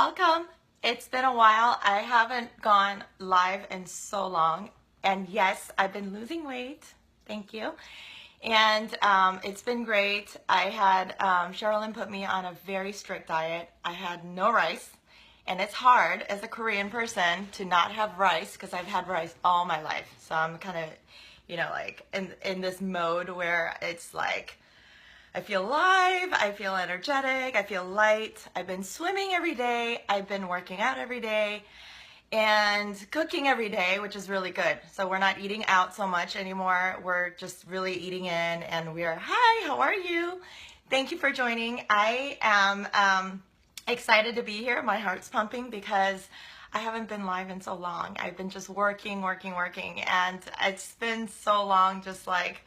Welcome. It's been a while. I haven't gone live in so long. And yes, I've been losing weight. Thank you. And it's been great. I had Sharolyn put me on a very strict diet. I had no rice. And it's hard as a Korean person to not have rice because I've had rice all my life. So I'm kind of, like in this mode where it's like, I feel alive, I feel energetic, I feel light. I've been swimming every day, I've been working out every day, and cooking every day, which is really good. So we're not eating out so much anymore. We're just really eating in, and we're, hi, how are you? Thank you for joining. I am excited to be here. My heart's pumping because I haven't been live in so long. I've been just working, and it's been so long just like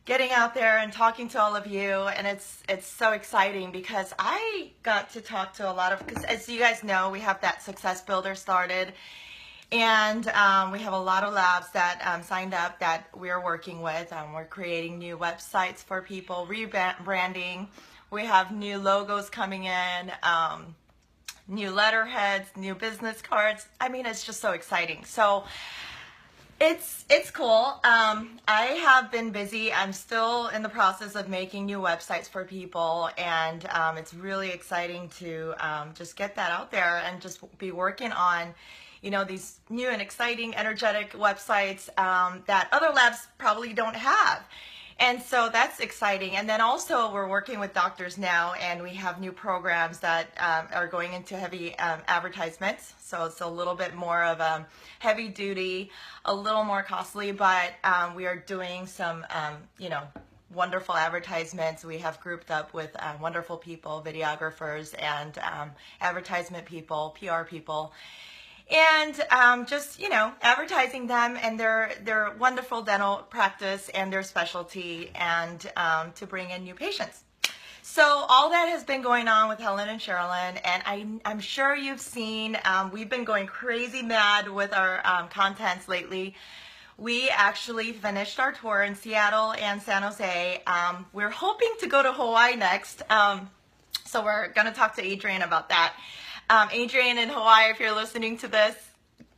getting out there and talking to all of you, and it's so exciting because I got to talk to a lot of, because as you guys know, we have that Success Builder started, and we have a lot of labs that signed up that we're working with. We're creating new websites for people, rebranding. We have new logos coming in, new letterheads, new business cards. I mean, it's just so exciting. So it's cool. I have been busy. I'm still in the process of making new websites for people, and it's really exciting to just get that out there and just be working on, these new and exciting, energetic websites that other labs probably don't have. And so that's exciting. And then also we're working with doctors now, and we have new programs that are going into heavy advertisements. So it's a little bit more of a heavy duty, a little more costly, but we are doing some, wonderful advertisements. We have grouped up with wonderful people, videographers and advertisement people, PR people. And just, advertising them and their wonderful dental practice and their specialty, and to bring in new patients. So all that has been going on with Helen and Sharolyn, and I'm sure you've seen, we've been going crazy mad with our contents lately. We actually finished our tour in Seattle and San Jose. We're hoping to go to Hawaii next, so we're going to talk to Adrian about that. Adrian in Hawaii, if you're listening to this,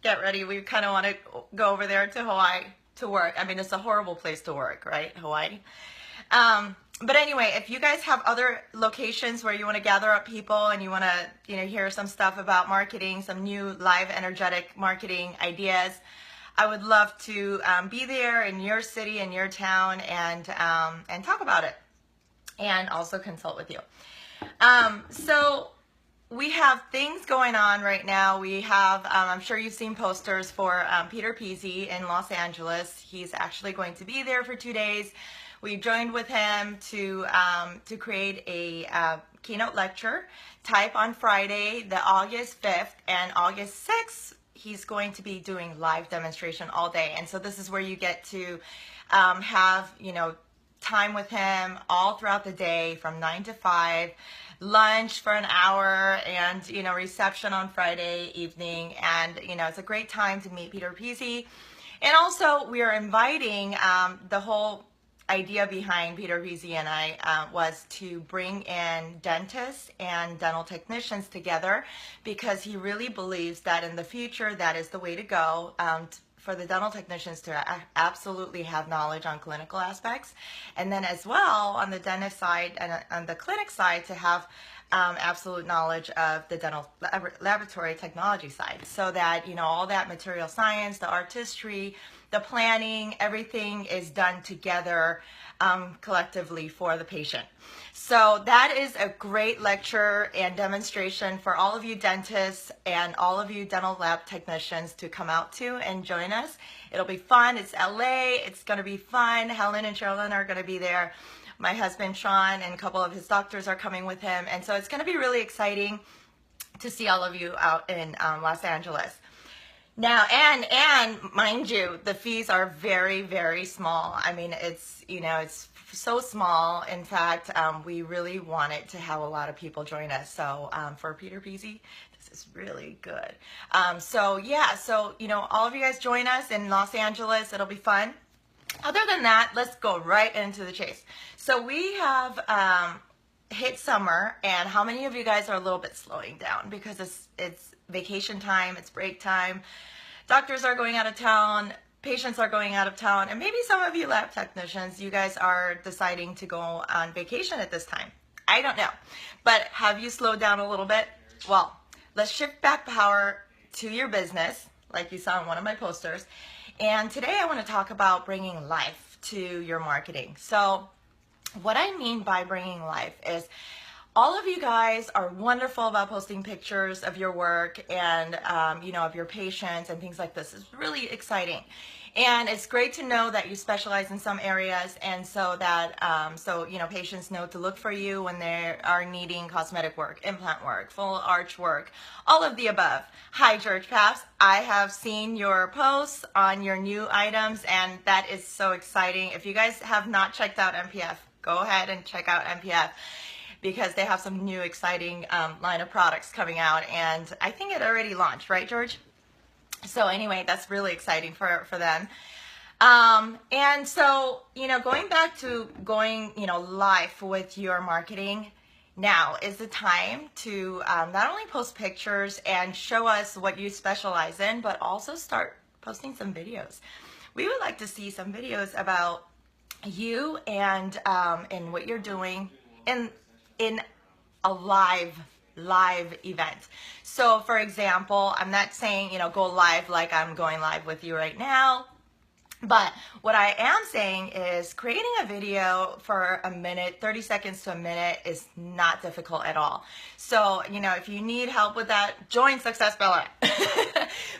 get ready. We kind of want to go over there to Hawaii to work. I mean, it's a horrible place to work, right? Hawaii. But anyway, if you guys have other locations where you want to gather up people and you want to, hear some stuff about marketing, some new live energetic marketing ideas, I would love to be there in your city, in your town, and talk about it, and also consult with you. So we have things going on right now. We have, I'm sure you've seen posters for Peter Pizzi in Los Angeles. He's actually going to be there for 2 days. We joined with him to create a keynote lecture type on Friday, the August 5th, and August 6th, he's going to be doing live demonstration all day. And so this is where you get to have, time with him all throughout the day from 9 to 5. Lunch for an hour, and reception on Friday evening, and it's a great time to meet Peter Pizzi. And also we are inviting, the whole idea behind Peter Pizzi and I was to bring in dentists and dental technicians together, because he really believes that in the future that is the way to go, for the dental technicians to absolutely have knowledge on clinical aspects, and then as well on the dentist side and on the clinic side to have absolute knowledge of the dental laboratory technology side, so that all that material science, the artistry, the planning, everything is done together collectively for the patient. So that is a great lecture and demonstration for all of you dentists and all of you dental lab technicians to come out to and join us. It'll be fun. It's LA. It's going to be fun. Helen and Sharolyn are going to be there. My husband Sean and a couple of his doctors are coming with him. And so it's going to be really exciting to see all of you out in Los Angeles. Now, and mind you, the fees are very, very small. I mean, it's so small. In fact, we really wanted to have a lot of people join us. So for Peter Pizzi, this is really good. So all of you guys join us in Los Angeles. It'll be fun. Other than that, let's go right into the chase. So we have hit summer, and how many of you guys are a little bit slowing down because it's vacation time, it's break time, doctors are going out of town, patients are going out of town, and maybe some of you lab technicians, you guys are deciding to go on vacation at this time. I don't know, but have you slowed down a little bit? Well, let's shift back power to your business, like you saw in one of my posters. And today I want to talk about bringing life to your marketing. So what I mean by bringing life is all of you guys are wonderful about posting pictures of your work and of your patients and things like this. It's really exciting. And it's great to know that you specialize in some areas, and so that patients know to look for you when they are needing cosmetic work, implant work, full arch work, all of the above. Hi, Church Paths. I have seen your posts on your new items, and that is so exciting. If you guys have not checked out MPF, go ahead and check out MPF, because they have some new exciting line of products coming out, and I think it already launched, right, George? So anyway, that's really exciting for them. And so, going back to going, live with your marketing, now is the time to not only post pictures and show us what you specialize in, but also start posting some videos. We would like to see some videos about you and what you're doing in a live event. So for example, I'm not saying, go live like I'm going live with you right now, but what I am saying is creating a video for a minute, 30 seconds to a minute is not difficult at all. So, if you need help with that, join Success Bella.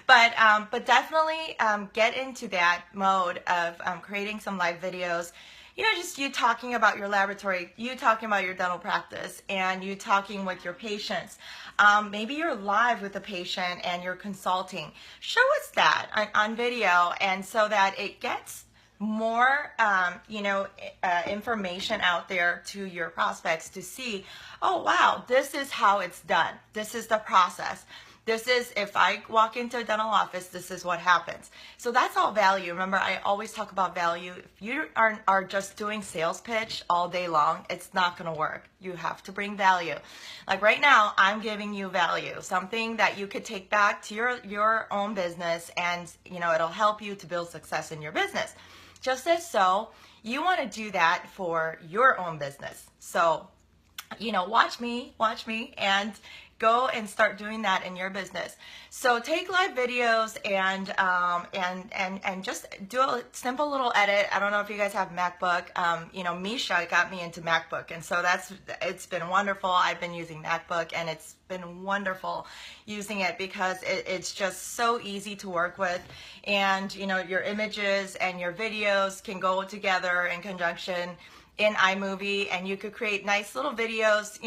But definitely get into that mode of creating some live videos. Just you talking about your laboratory, you talking about your dental practice, and you talking with your patients. Maybe you're live with a patient and you're consulting. Show us that on video, and so that it gets more, information out there to your prospects to see, oh, wow, this is how it's done. This is the process. This is, if I walk into a dental office, this is what happens. So that's all value. Remember, I always talk about value. If you are just doing sales pitch all day long, it's not going to work. You have to bring value. Like right now, I'm giving you value, something that you could take back to your own business, and it'll help you to build success in your business. Just as so, you want to do that for your own business. So, watch me, and go and start doing that in your business. So take live videos and just do a simple little edit. I don't know if you guys have MacBook. Misha got me into MacBook, and so it's been wonderful. I've been using MacBook, and it's been wonderful using it because it's just so easy to work with, and your images and your videos can go together in conjunction in iMovie, and you could create nice little videos,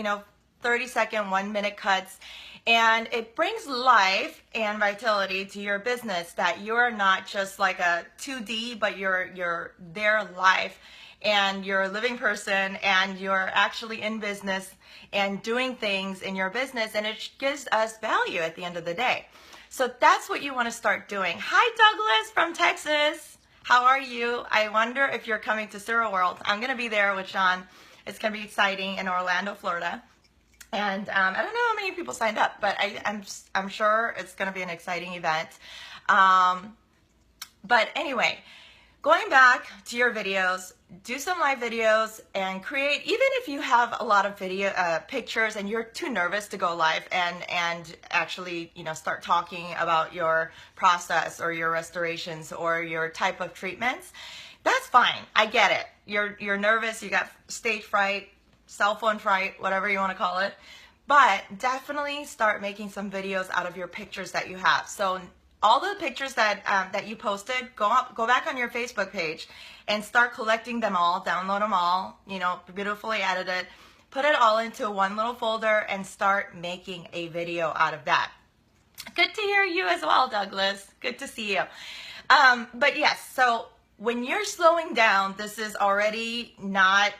30-second, 1-minute cuts, and it brings life and vitality to your business, that you're not just like a 2D, but you're there live, and you're a living person, and you're actually in business and doing things in your business, and it gives us value at the end of the day. So that's what you want to start doing. Hi, Douglas from Texas. How are you? I wonder if you're coming to Zero World. I'm going to be there with Sean. It's going to be exciting in Orlando, Florida. And I don't know how many people signed up, but I'm sure it's going to be an exciting event. But anyway, going back to your videos, do some live videos and create, even if you have a lot of video pictures and you're too nervous to go live and actually start talking about your process or your restorations or your type of treatments, that's fine. I get it. You're nervous, you got stage fright, cell phone fright, whatever you want to call it, but definitely start making some videos out of your pictures that you have. So all the pictures that you posted, go back on your Facebook page and start collecting them all, download them all, beautifully edited, put it all into one little folder and start making a video out of that. Good to hear you as well, Douglas. Good to see you. But yes, so when you're slowing down, this is already not,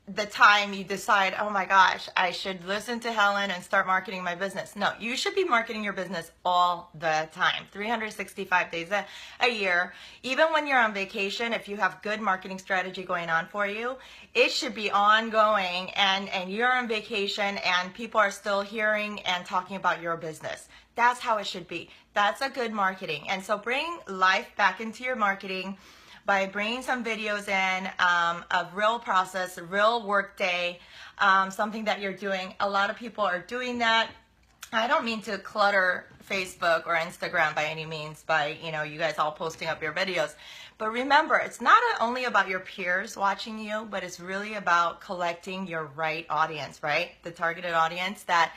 the time you decide, oh my gosh, I should listen to Helen and start marketing my business. No, you should be marketing your business all the time, 365 days a year. Even when you're on vacation, if you have good marketing strategy going on for you, it should be ongoing, and you're on vacation and people are still hearing and talking about your business. That's how it should be. That's a good marketing. And so bring life back into your marketing by bringing some videos in of real process, a real work day, something that you're doing. A lot of people are doing that. I don't mean to clutter Facebook or Instagram by any means by, you guys all posting up your videos. But remember, it's not only about your peers watching you, but it's really about collecting your right audience, right? The targeted audience that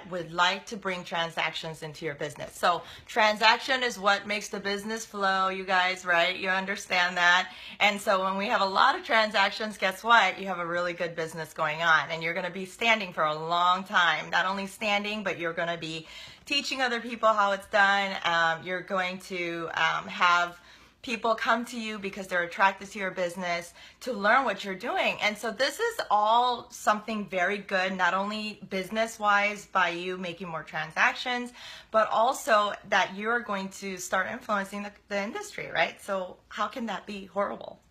would like to bring transactions into your business. So transaction is what makes the business flow, you guys, right? You understand that. And so when we have a lot of transactions, guess what? You have a really good business going on, and you're going to be standing for a long time. Not only standing, but you're going to be teaching other people how it's done. You're going to have people come to you because they're attracted to your business to learn what you're doing. And so this is all something very good, not only business-wise by you making more transactions, but also that you're going to start influencing the industry, right? So how can that be horrible?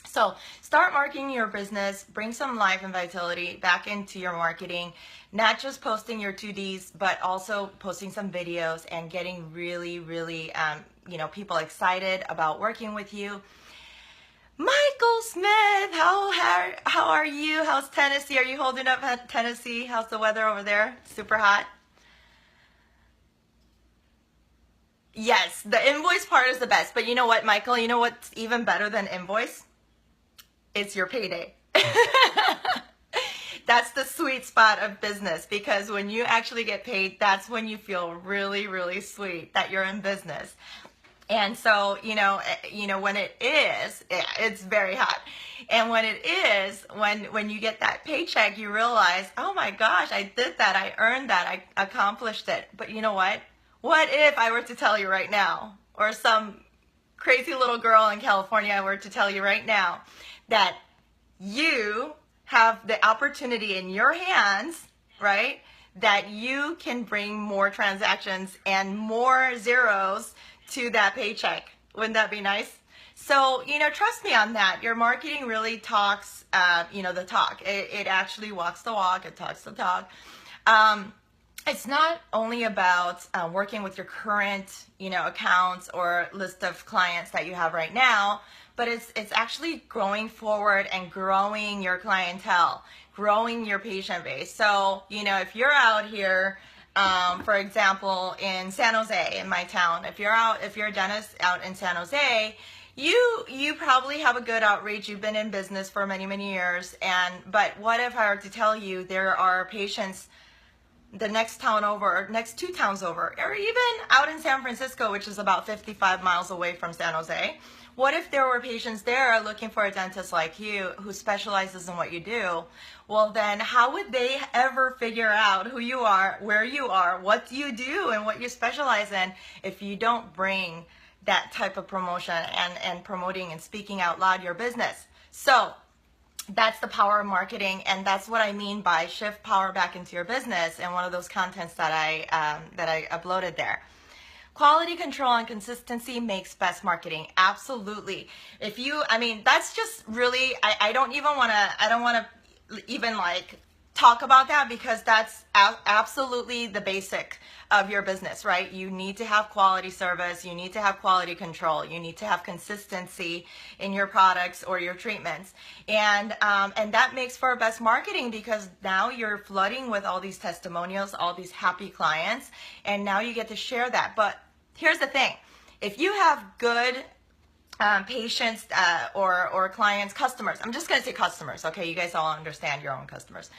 So start marketing your business, bring some life and vitality back into your marketing, not just posting your 2Ds, but also posting some videos and getting really, really, people excited about working with you. Michael Smith, how are you? How's Tennessee? Are you holding up at Tennessee? How's the weather over there? Super hot? Yes, the invoice part is the best. But you know what, Michael? You know what's even better than invoice? It's your payday. That's the sweet spot of business, because when you actually get paid, that's when you feel really, really sweet that you're in business. And so, when it is, it's very hot. And when it is, when you get that paycheck, you realize, oh my gosh, I did that. I earned that. I accomplished it. But you know what? What if I were to tell you right now, or some crazy little girl in California were to tell you right now that you have the opportunity in your hands, right? That you can bring more transactions and more zeros to that paycheck. Wouldn't that be nice? So, trust me on that. Your marketing really talks, the talk. It actually walks the walk. It talks the talk. It's not only about working with your current, accounts or list of clients that you have right now, but it's actually growing forward and growing your clientele, growing your patient base. So, if you're out here, for example, in San Jose, in my town, if you're a dentist out in San Jose, you probably have a good outreach. You've been in business for many, many years. But what if I were to tell you there are patients the next town over, or next 2 towns over, or even out in San Francisco, which is about 55 miles away from San Jose? What if there were patients there looking for a dentist like you who specializes in what you do? Well, then how would they ever figure out who you are, where you are, what you do, and what you specialize in if you don't bring that type of promotion and promoting and speaking out loud your business? So that's the power of marketing, and that's what I mean by shift power back into your business, and one of those contents that I uploaded there. Quality control and consistency makes best marketing. Absolutely. That's just really, I don't want to even like talk about that, because that's absolutely the basic of your business, right? You need to have quality service. You need to have quality control. You need to have consistency in your products or your treatments. And that makes for best marketing, because now you're flooding with all these testimonials, all these happy clients, and now you get to share that. But here's the thing. If you have good patients or clients, customers, I'm just going to say customers, okay? You guys all understand your own customers.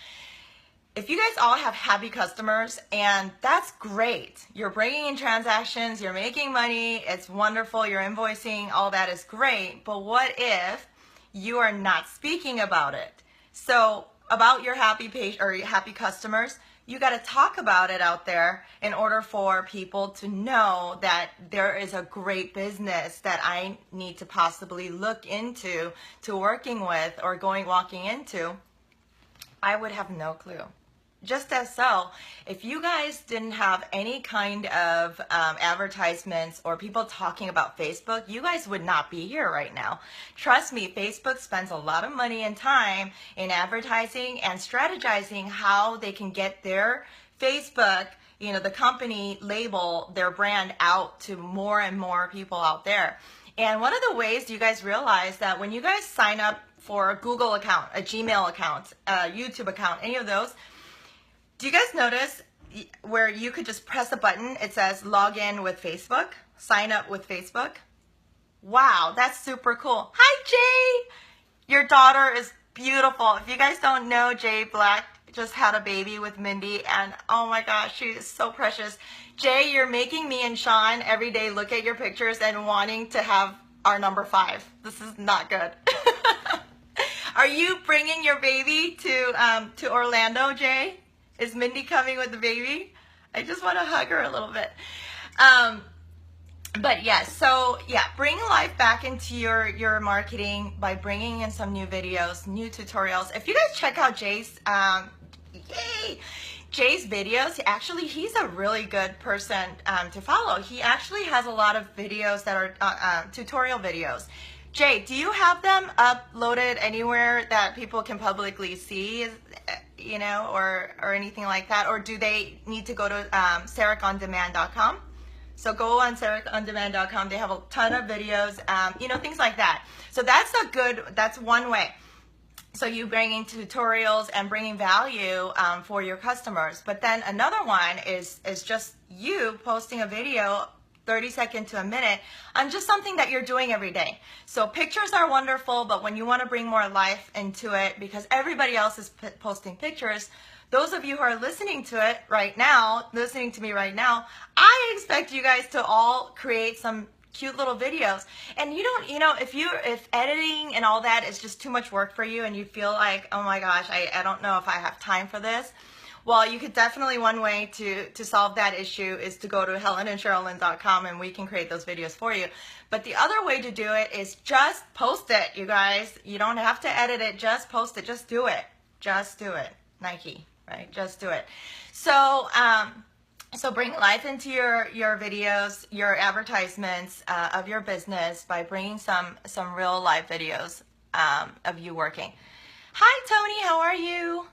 If you guys all have happy customers, and that's great. You're bringing in transactions, you're making money, it's wonderful, you're invoicing, all that is great. But what if you are not speaking about it? So about your happy patient or your happy customers, you got to talk about it out there in order for people to know that there is a great business that I need to possibly look into, to working with, or walking into. I would have no clue. Just as so, if you guys didn't have any kind of advertisements or people talking about Facebook, you guys would not be here right now. Trust me, Facebook spends a lot of money and time in advertising and strategizing how they can get their Facebook, you know, the company label, their brand out to more and more people out there. And one of the ways you guys realize that when you guys sign up for a Google account, a Gmail account, a YouTube account, any of those, do you guys notice where you could just press a button, it says log in with Facebook, sign up with Facebook? Wow, that's super cool. Hi, Jay! Your daughter is beautiful. If you guys don't know, Jay Black just had a baby with Mindy, and oh my gosh, she is so precious. Jay, you're making me and Sean every day look at your pictures and wanting to have our number 5. This is not good. Are you bringing your baby to Orlando, Jay? Is Mindy coming with the baby? I just want to hug her a little bit. But yeah, so yeah, bring life back into your marketing by bringing in some new videos, new tutorials. If you guys check out Jay's videos, actually he's a really good person to follow. He actually has a lot of videos that are tutorial videos. Jay, do you have them uploaded anywhere that people can publicly see, you know, or anything like that? Or do they need to go to SarahOnDemand.com? So go on SarahOnDemand.com. They have a ton of videos, you know, things like that. So that's one way. So you bringing tutorials and bringing value for your customers. But then another one is just you posting a video 30 seconds to a minute on just something that you're doing every day. So pictures are wonderful, but when you want to bring more life into it, because everybody else is posting pictures, those of you who are listening to it right now, listening to me right now, I expect you guys to all create some cute little videos. And you don't, you know, if editing and all that is just too much work for you and you feel like, oh my gosh, I don't know if I have time for this. Well, you could definitely, one way to solve that issue is to go to HelenandSharolyn.com and we can create those videos for you. But the other way to do it is just post it, you guys. You don't have to edit it, just post it, just do it. Just do it. Nike, right? Just do it. So, so bring life into your videos, your advertisements of your business by bringing some real life videos of you working. Hi, Tony, how are you?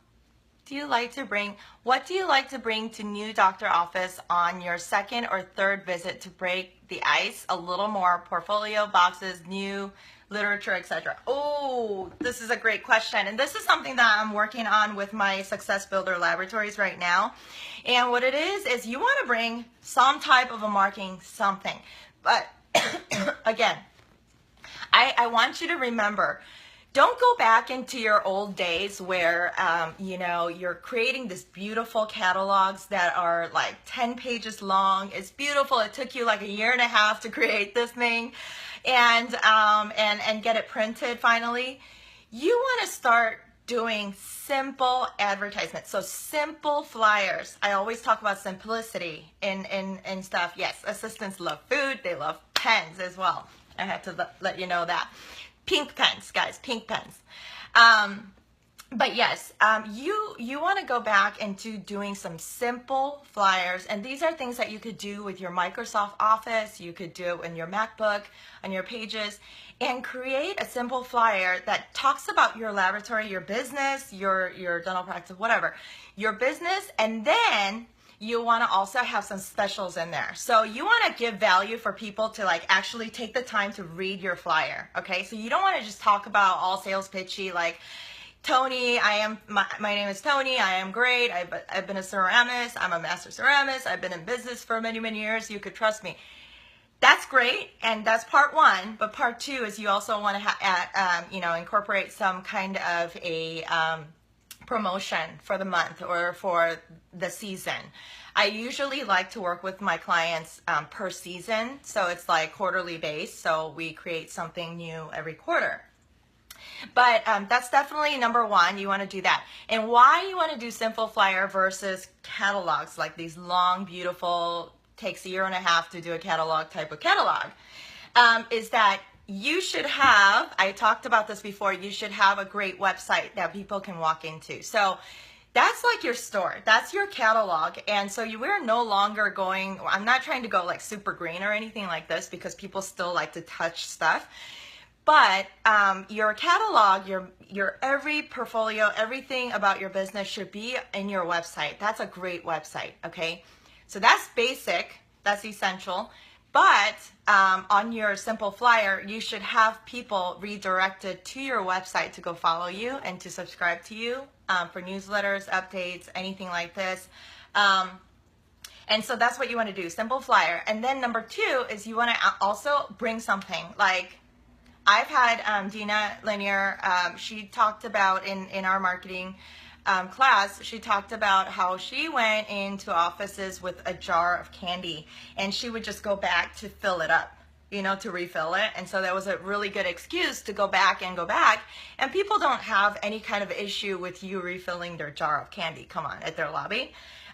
What do you like to bring to new doctor office on your second or third visit to break the ice? A little more portfolio, boxes, new literature, etc. Oh, this is a great question. And this is something that I'm working on with my Success Builder Laboratories right now. And what it is you want to bring some type of a marketing something. But again, I want you to remember, don't go back into your old days where, you know, you're creating this beautiful catalogs that are like 10 pages long. It's beautiful. It took you like 1.5 years to create this thing and get it printed finally. You want to start doing simple advertisements. So simple flyers. I always talk about simplicity in stuff. Yes, assistants love food. They love pens as well. I have to let you know that. Pink pens, guys, pink pens. But yes, you want to go back into doing some simple flyers, and these are things that you could do with your Microsoft Office. You could do it in your MacBook, on your pages, and create a simple flyer that talks about your laboratory, your business, your dental practice, whatever, your business, and then you want to also have some specials in there. So you want to give value for people to like actually take the time to read your flyer, okay? So you don't want to just talk about all sales pitchy like, Tony, my name is Tony, I am great, I've been a ceramist, I'm a master ceramist, I've been in business for many, many years, you could trust me. That's great, and that's part one, but part two is you also want to you know, incorporate some kind of a promotion for the month or for the season. I usually like to work with my clients per season, so it's like quarterly based, so we create something new every quarter. But that's definitely number one. You want to do that. And why you want to do simple flyer versus catalogs, like these long, beautiful, takes 1.5 years to do a catalog type of catalog, is that you should have, I talked about this before, you should have a great website that people can walk into. So that's like your store, that's your catalog. And so we're no longer going, I'm not trying to go like super green or anything like this, because people still like to touch stuff. But your catalog, your every portfolio, everything about your business should be in your website. That's a great website, okay? So that's basic, that's essential. But on your simple flyer, you should have people redirected to your website to go follow you and to subscribe to you for newsletters, updates, anything like this. And so that's what you want to do, simple flyer. And then number 2 is you want to also bring something. Like I've had Dina Lanier, she talked about in our marketing class, she talked about how she went into offices with a jar of candy and she would just go back to fill it up, you know, to refill it. And so that was a really good excuse to go back and go back. And people don't have any kind of issue with you refilling their jar of candy, come on, at their lobby.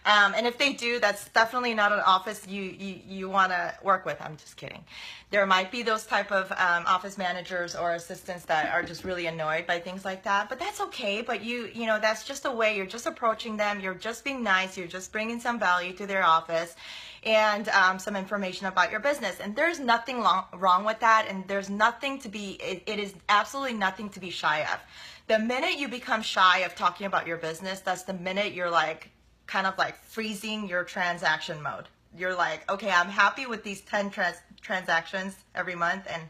And if they do, that's definitely not an office you want to work with. I'm just kidding. There might be those type of office managers or assistants that are just really annoyed by things like that, but that's okay. But you know, that's just a way, you're just approaching them, you're just being nice, you're just bringing some value to their office and some information about your business. And there's nothing wrong with that, and there's nothing to be, it is absolutely nothing to be shy of. The minute you become shy of talking about your business, that's the minute you're like, kind of like freezing your transaction mode. You're like, okay, I'm happy with these 10 transactions every month, and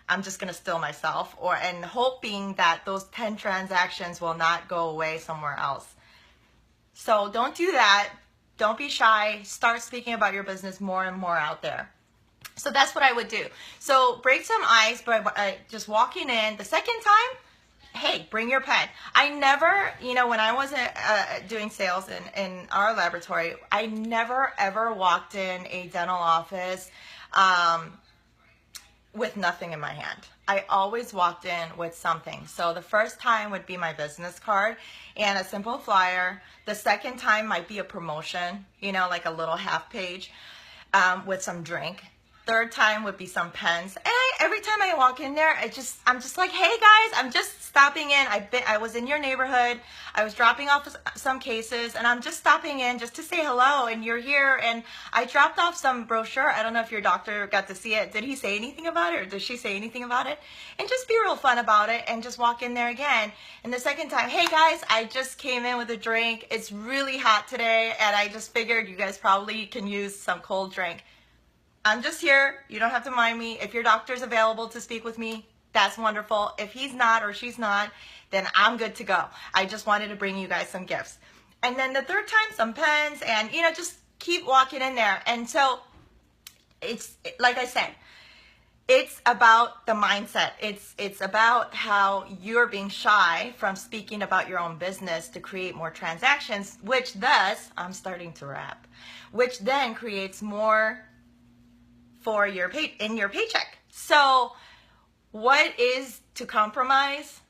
I'm just gonna still myself, and hoping that those 10 transactions will not go away somewhere else. So don't do that. Don't be shy. Start speaking about your business more and more out there. So that's what I would do. So break some ice by just walking in. The second time, hey, bring your pen. I never, you know, when I was doing sales in our laboratory, I never ever walked in a dental office with nothing in my hand. I always walked in with something. So the first time would be my business card and a simple flyer. The second time might be a promotion, you know, like a little half page with some drink. Third time would be some pens. And every time I walk in there, I'm just like, hey guys, I'm just stopping in. I was in your neighborhood. I was dropping off some cases, and I'm just stopping in just to say hello, and you're here. And I dropped off some brochure. I don't know if your doctor got to see it. Did he say anything about it, or did she say anything about it? And just be real fun about it and just walk in there again. And the second time, hey guys, I just came in with a drink. It's really hot today, and I just figured you guys probably can use some cold drink. I'm just here. You don't have to mind me. If your doctor's available to speak with me, that's wonderful. If he's not or she's not, then I'm good to go. I just wanted to bring you guys some gifts. And then the third time, some pens, and, you know, just keep walking in there. And so it's, like I said, it's about the mindset. It's about how you're being shy from speaking about your own business to create more transactions, which thus, I'm starting to wrap, which then creates more for your in your paycheck. So what is to compromise?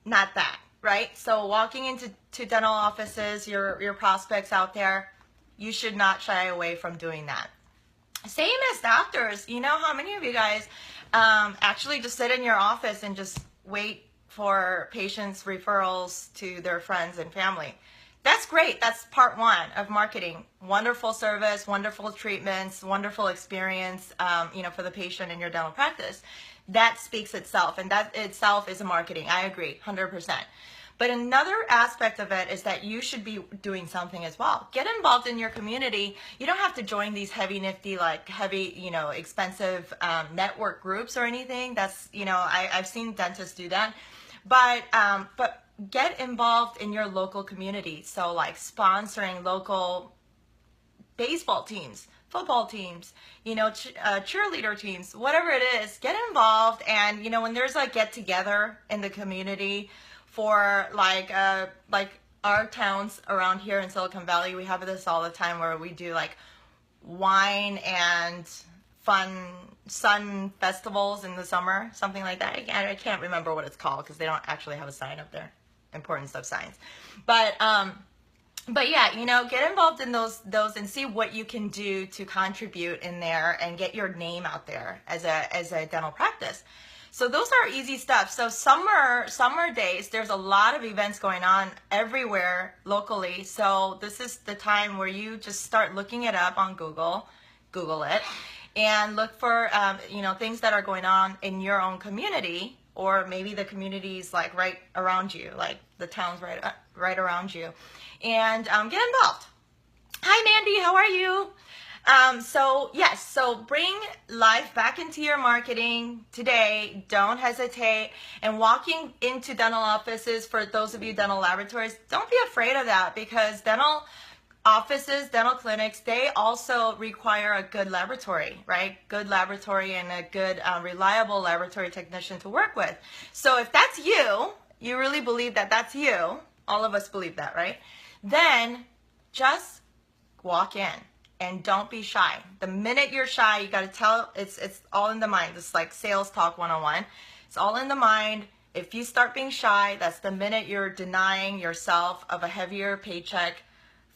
Not that, right? So walking into dental offices, your prospects out there, you should not shy away from doing that. Same as doctors. You know how many of you guys actually just sit in your office and just wait for patients' referrals to their friends and family? That's great. That's part 1 of marketing. Wonderful service, wonderful treatments, wonderful experience, you know, for the patient in your dental practice. That speaks itself, and that itself is a marketing. I agree, 100%. But another aspect of it is that you should be doing something as well. Get involved in your community. You don't have to join these heavy nifty, like heavy, you know, expensive network groups or anything. That's, you know, I've seen dentists do that. But get involved in your local community. So like sponsoring local baseball teams, football teams, you know, cheerleader teams, whatever it is, get involved. And, you know, when there's a get together in the community for like our towns around here in Silicon Valley, we have this all the time where we do like wine and fun sun festivals in the summer, something like that. I can't remember what it's called because they don't actually have a sign up there. Importance of signs. But But yeah, you know, get involved in those and see what you can do to contribute in there and get your name out there as a dental practice. So those are easy stuff. So summer days, there's a lot of events going on everywhere locally. So this is the time where you just start looking it up on Google it, and look for you know, things that are going on in your own community, or maybe the communities like right around you, like the towns right around you, and get involved. Hi, Mandy, how are you? So yes, so bring life back into your marketing today. Don't hesitate. And walking into dental offices, for those of you dental laboratories, don't be afraid of that, because dental offices, dental clinics, they also require a good laboratory, right? Good laboratory and a good, reliable laboratory technician to work with. So if that's you, you really believe that that's you, all of us believe that, right? Then just walk in and don't be shy. The minute you're shy, you got to tell, it's all in the mind. It's like sales talk 101. It's all in the mind. If you start being shy, that's the minute you're denying yourself of a heavier paycheck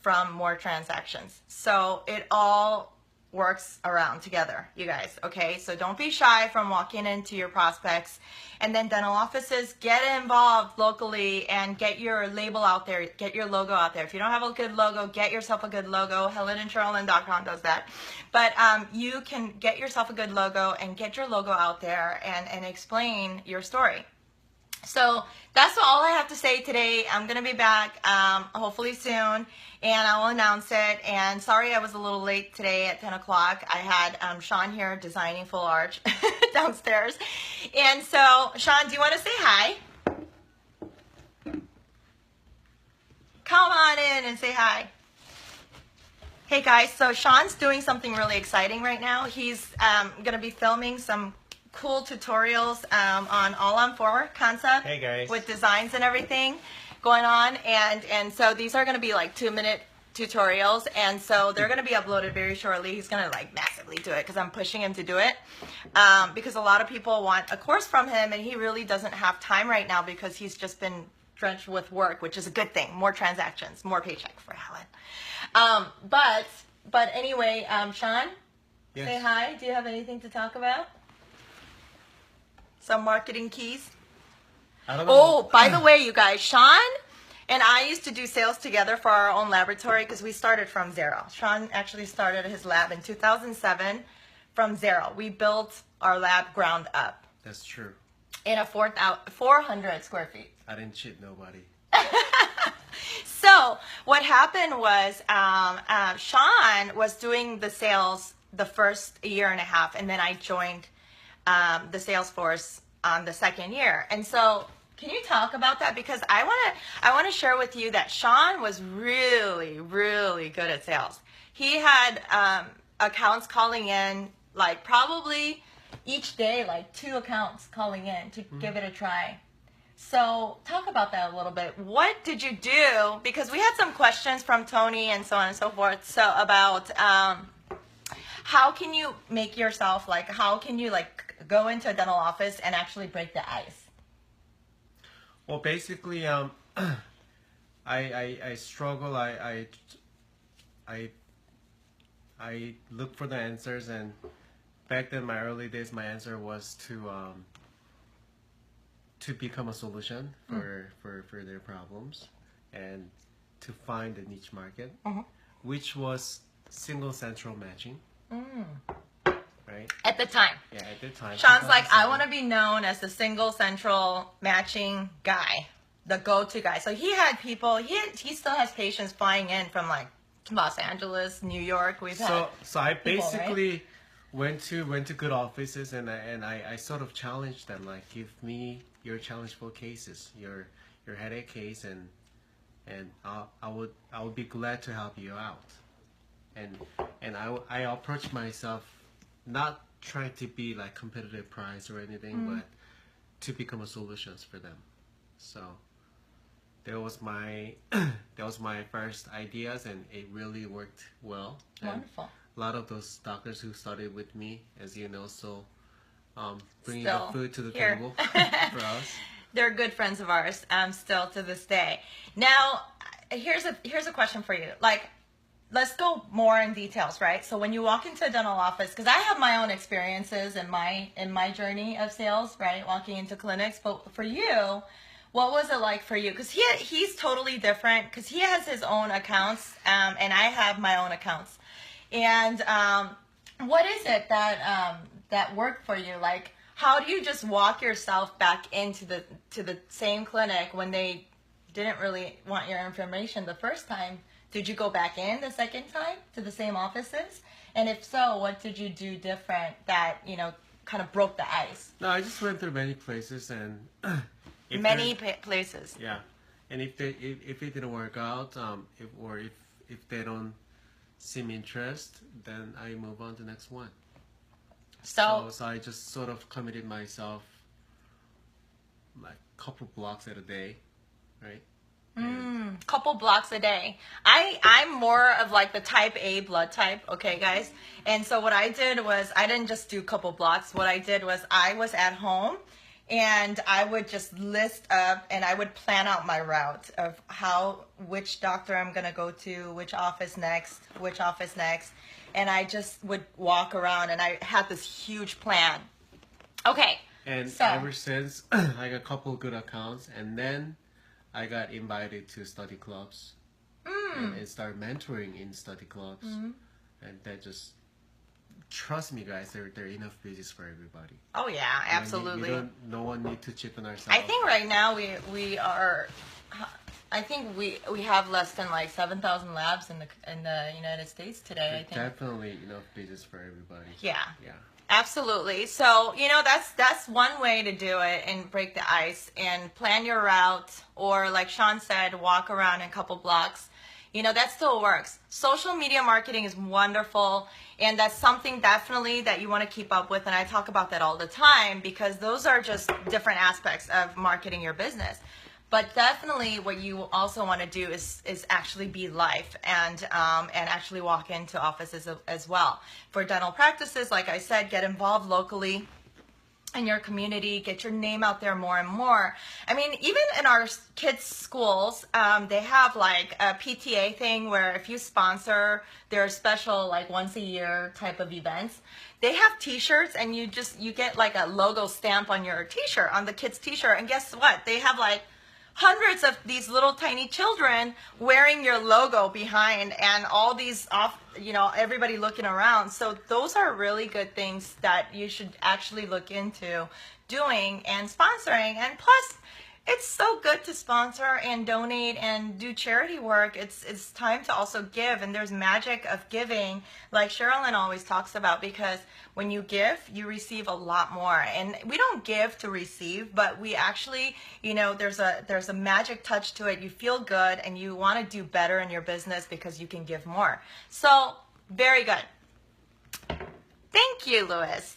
from more transactions. So it all works around together, you guys, okay? So don't be shy from walking into your prospects. And then dental offices, get involved locally and get your label out there, get your logo out there. If you don't have a good logo, get yourself a good logo. Helen and Sharolyn.com does that. But you can get yourself a good logo and get your logo out there and explain your story. So that's all I have to say today. I'm going to be back hopefully soon, and I will announce it. And sorry I was a little late today at 10 o'clock. I had Sean here designing full arch downstairs. And so, Sean, do you want to say hi? Come on in and say hi. Hey guys, so Sean's doing something really exciting right now. He's going to be filming some cool tutorials on all-on-4 concept. Hey guys. With designs and everything going on, and so these are going to be like 2-minute tutorials, and so they're going to be uploaded very shortly. He's going to like massively do it because I'm pushing him to do it, because a lot of people want a course from him, and he really doesn't have time right now because he's just been drenched with work, which is a good thing. More transactions, more paycheck for Helen. But anyway, Sean, yes. Say hi. Do you have anything to talk about? Some marketing keys? I don't know. Oh, by the way, you guys, Sean and I used to do sales together for our own laboratory because we started from zero. Sean actually started his lab in 2007 from zero. We built our lab ground up. That's true. In a 400 square feet. I didn't cheat nobody. So what happened was Sean was doing the sales the first year and a half, and then I joined the sales force on the second year. And so can you talk about that? Because I want to share with you that Sean was really, really good at sales. He had accounts calling in, like probably each day, like 2 accounts calling in to give it a try. So talk about that a little bit. What did you do? Because we had some questions from Tony and so on and so forth. So about how can you make yourself, like, how can you like go into a dental office and actually break the ice? Well, basically, I struggle. I look for the answers, and back then, my early days, my answer was to become a solution for their problems, and to find a niche market, which was single central matching. Right? At the time. Yeah, at the time. Sean's like, I want to be known as the single central matching guy, the go-to guy. So he had people, he still has patients flying in from like Los Angeles, New York. So I people, basically right? went to good offices, and I sort of challenged them, like, give me your challengeable cases, your headache case, and I would be glad to help you out. And I approached myself not trying to be like competitive price or anything, but to become a solutions for them. So that was my first ideas, and it really worked well. Wonderful. And a lot of those doctors who started with me, as you know, so bringing Still the food to the here. table for us. They're good friends of ours, still to this day. Now, here's a question for you. Like, let's go more in details, right? So when you walk into a dental office, because I have my own experiences in my journey of sales, right? Walking into clinics, but for you, what was it like for you? Because he's totally different because he has his own accounts, and I have my own accounts. And what is it that worked for you? Like, how do you just walk yourself back into the same clinic when they didn't really want your information the first time? Did you go back in the second time to the same offices? And if so, what did you do different that, kind of broke the ice? No, I just went through many places and Places. Yeah, and if it didn't work out, if they don't seem interest, then I move on to the next one. So I just sort of committed myself like a couple blocks at a day, right? Couple blocks a day. I'm more of like the type A blood type, okay, guys? And so what I did was I didn't just do a couple blocks. What I did was I was at home and I would just list up and I would plan out my route of which doctor I'm going to go to, which office next. And I just would walk around and I had this huge plan. Okay. And ever since, I got a couple good accounts, and then I got invited to study clubs and started mentoring in study clubs. And that just, trust me guys, there are enough business for everybody. Oh yeah, absolutely. No one need to chip on ourselves. I think right now we are, I think we have less than like 7,000 labs in the United States today. I think definitely enough business for everybody. Yeah. Absolutely. So, that's one way to do it and break the ice and plan your route, or like Sean said, walk around in a couple blocks. That still works. Social media marketing is wonderful, and that's something definitely that you want to keep up with, and I talk about that all the time because those are just different aspects of marketing your business. But definitely what you also want to do is actually be live and actually walk into offices as well. For dental practices, like I said, get involved locally in your community, get your name out there more and more. I mean, even in our kids' schools, they have like a PTA thing where if you sponsor their special like once a year type of events, they have t-shirts and you get like a logo stamp on your t-shirt, on the kids' t-shirt, and guess what? They have like hundreds of these little tiny children wearing your logo behind, and all these everybody looking around. So those are really good things that you should actually look into doing and sponsoring. And plus, it's so good to sponsor and donate and do charity work. It's time to also give, and there's magic of giving, like Sharolyn always talks about, because when you give, you receive a lot more. And we don't give to receive, but we actually, there's a magic touch to it. You feel good and you want to do better in your business because you can give more. So, very good. Thank you, Louis.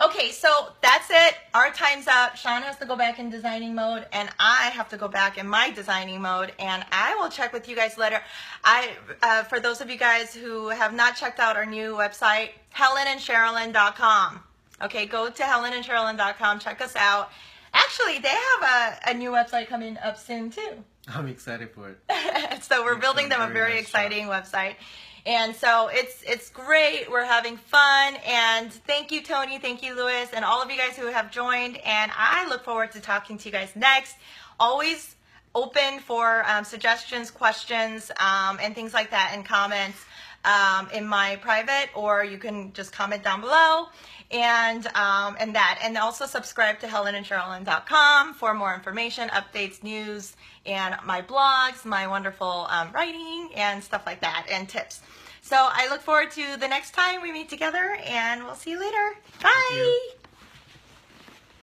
Okay, so that's it. Our time's up. Sean has to go back in designing mode, and I have to go back in my designing mode, and I will check with you guys later. For those of you guys who have not checked out our new website, HelenandSharolyn.com. Okay, go to HelenandSharolyn.com. Check us out. Actually, they have a new website coming up soon, too. I'm excited for it. So we're building them a very exciting website. And so it's great. We're having fun. And thank you, Tony. Thank you, Louis, and all of you guys who have joined. And I look forward to talking to you guys next. Always open for suggestions, questions, and things like that, and comments in my private, or you can just comment down below. And also subscribe to HelenandSharolyn.com for more information, updates, news, and my blogs, my wonderful writing, and stuff like that, and tips. So I look forward to the next time we meet together, and we'll see you later. Bye.